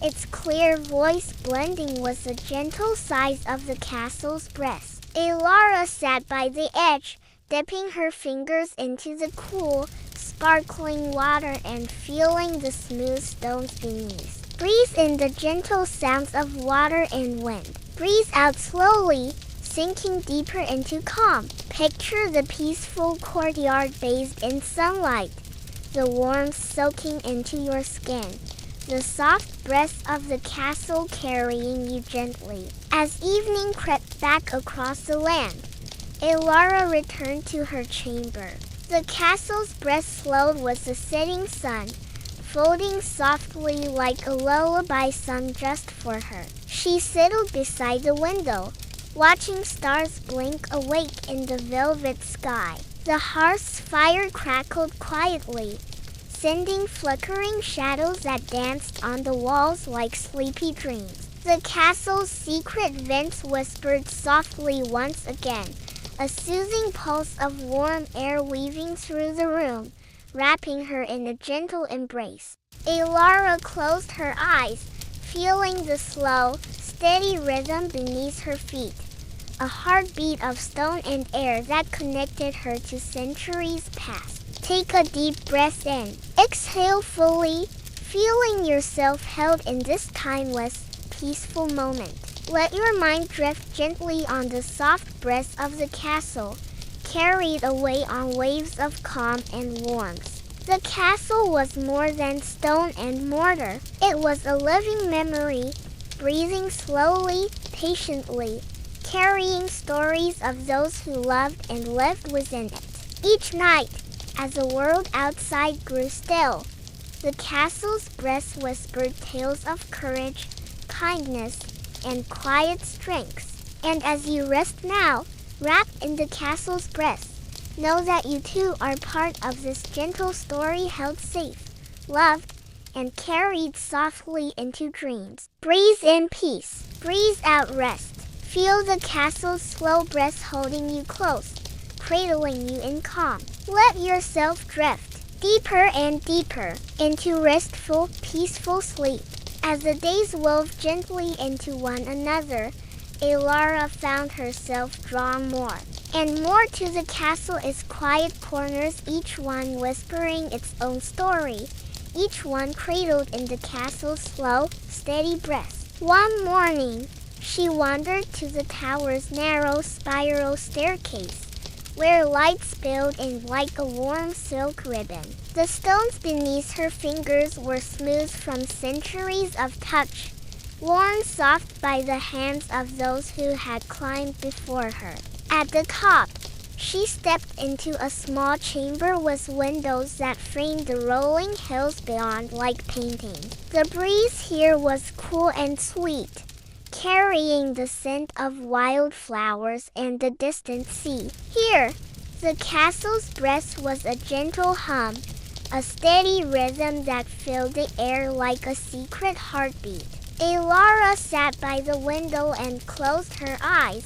its clear voice blending with the gentle sighs of the castle's breath. Elara sat by the edge, dipping her fingers into the cool, sparkling water and feeling the smooth stones beneath. Breathe in the gentle sounds of water and wind. Breathe out slowly, sinking deeper into calm. Picture the peaceful courtyard bathed in sunlight, the warmth soaking into your skin, the soft breath of the castle carrying you gently. As evening crept back across the land, Elara returned to her chamber. The castle's breath slowed with the setting sun, folding softly like a lullaby sung just for her. She settled beside the window, watching stars blink awake in the velvet sky. The hearth's fire crackled quietly, sending flickering shadows that danced on the walls like sleepy dreams. The castle's secret vents whispered softly once again, a soothing pulse of warm air weaving through the room, wrapping her in a gentle embrace. Elara closed her eyes, feeling the slow, steady rhythm beneath her feet, a heartbeat of stone and air that connected her to centuries past. Take a deep breath in. Exhale fully, feeling yourself held in this timeless, peaceful moment. Let your mind drift gently on the soft breath of the castle, carried away on waves of calm and warmth. The castle was more than stone and mortar. It was a living memory, breathing slowly, patiently, carrying stories of those who loved and lived within it. Each night, as the world outside grew still, the castle's breath whispered tales of courage, kindness, and quiet strength. And as you rest now, wrapped in the castle's breath, know that you too are part of this gentle story held safe, loved, and carried softly into dreams. Breathe in peace. Breathe out rest. Feel the castle's slow breath holding you close, cradling you in calm. Let yourself drift deeper and deeper into restful, peaceful sleep. As the days wove gently into one another, Elara found herself drawn more and more to the castle's quiet corners, each one whispering its own story, each one cradled in the castle's slow, steady breath. One morning, she wandered to the tower's narrow spiral staircase, where light spilled in like a warm silk ribbon. The stones beneath her fingers were smooth from centuries of touch, worn soft by the hands of those who had climbed before her. At the top, she stepped into a small chamber with windows that framed the rolling hills beyond like paintings. The breeze here was cool and sweet, carrying the scent of wildflowers and the distant sea. Here, the castle's breath was a gentle hum, a steady rhythm that filled the air like a secret heartbeat. Elara sat by the window and closed her eyes,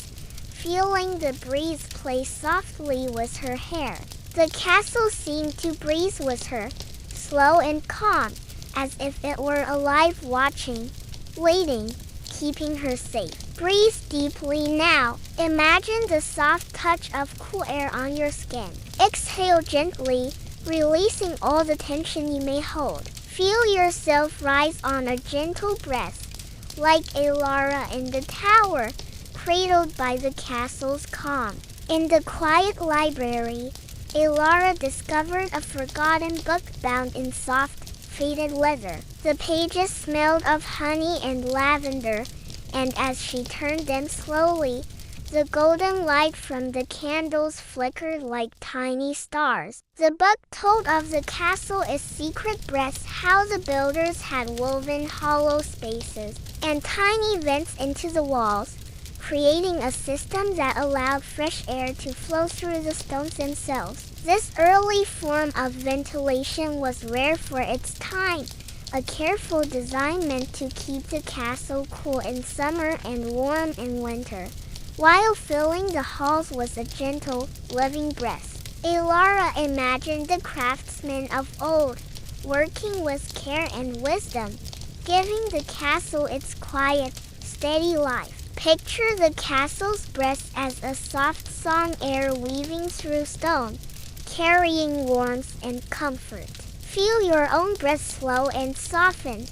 feeling the breeze play softly with her hair. The castle seemed to breathe with her, slow and calm, as if it were alive, watching, waiting, keeping her safe. Breathe deeply now. Imagine the soft touch of cool air on your skin. Exhale gently, releasing all the tension you may hold. Feel yourself rise on a gentle breath, like Elara in the tower, cradled by the castle's calm. In the quiet library, Elara discovered a forgotten book bound in soft, faded leather. The pages smelled of honey and lavender, and as she turned them slowly, the golden light from the candles flickered like tiny stars. The book told of the castle's secret breaths, how the builders had woven hollow spaces and tiny vents into the walls, creating a system that allowed fresh air to flow through the stones themselves. This early form of ventilation was rare for its time, a careful design meant to keep the castle cool in summer and warm in winter, while filling the halls with a gentle, living breath. Elara imagined the craftsmen of old, working with care and wisdom, giving the castle its quiet, steady life. Picture the castle's breast as a soft song air weaving through stone, carrying warmth and comfort. Feel your own breath slow and soften,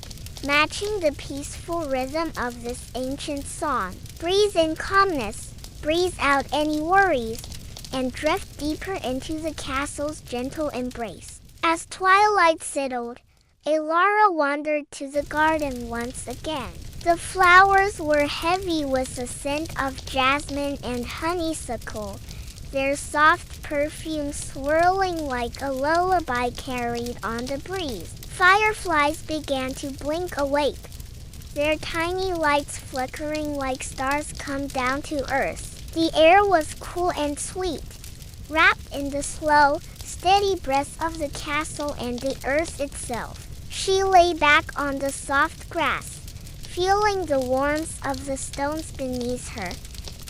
matching the peaceful rhythm of this ancient song. Breathe in calmness, breathe out any worries, and drift deeper into the castle's gentle embrace. As twilight settled, Elara wandered to the garden once again. The flowers were heavy with the scent of jasmine and honeysuckle, their soft perfume swirling like a lullaby carried on the breeze. Fireflies began to blink awake, their tiny lights flickering like stars come down to earth. The air was cool and sweet, wrapped in the slow, steady breath of the castle and the earth itself. She lay back on the soft grass, feeling the warmth of the stones beneath her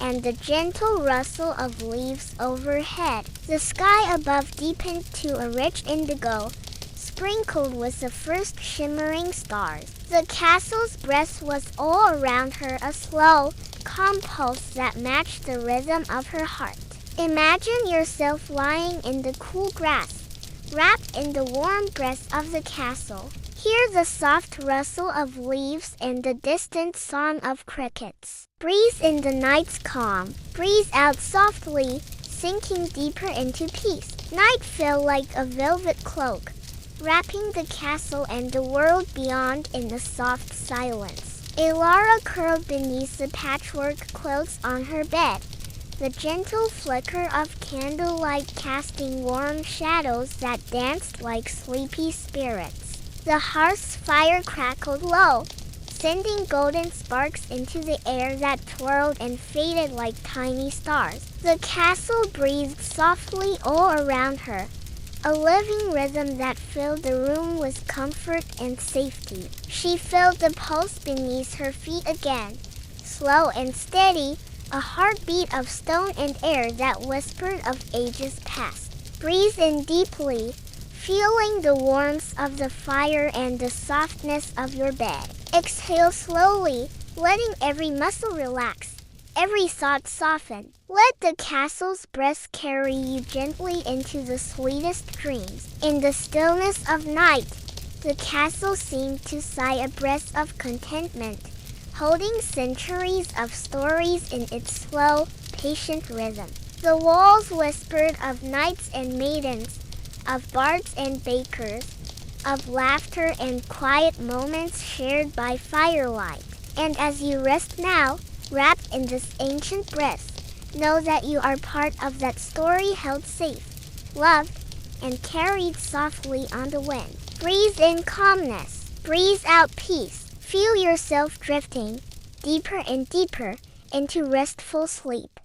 and the gentle rustle of leaves overhead. The sky above deepened to a rich indigo, sprinkled with the first shimmering stars. The castle's breath was all around her, a slow, calm pulse that matched the rhythm of her heart. Imagine yourself lying in the cool grass, wrapped in the warm breath of the castle. Hear the soft rustle of leaves and the distant song of crickets. Breathe in the night's calm. Breathe out softly, sinking deeper into peace. Night fell like a velvet cloak, wrapping the castle and the world beyond in a soft silence. Elara curled beneath the patchwork quilts on her bed, the gentle flicker of candlelight casting warm shadows that danced like sleepy spirits. The hearth's fire crackled low, sending golden sparks into the air that twirled and faded like tiny stars. The castle breathed softly all around her, a living rhythm that filled the room with comfort and safety. She felt the pulse beneath her feet again, slow and steady, a heartbeat of stone and air that whispered of ages past. Breathe in deeply, feeling the warmth of the fire and the softness of your bed. Exhale slowly, letting every muscle relax, every thought soften. Let the castle's breath carry you gently into the sweetest dreams. In the stillness of night, the castle seemed to sigh a breath of contentment, holding centuries of stories in its slow, patient rhythm. The walls whispered of knights and maidens, of bards and bakers, of laughter and quiet moments shared by firelight. And as you rest now, wrapped in this ancient breath, know that you are part of that story held safe, loved, and carried softly on the wind. Breathe in calmness, breathe out peace. Feel yourself drifting deeper and deeper into restful sleep.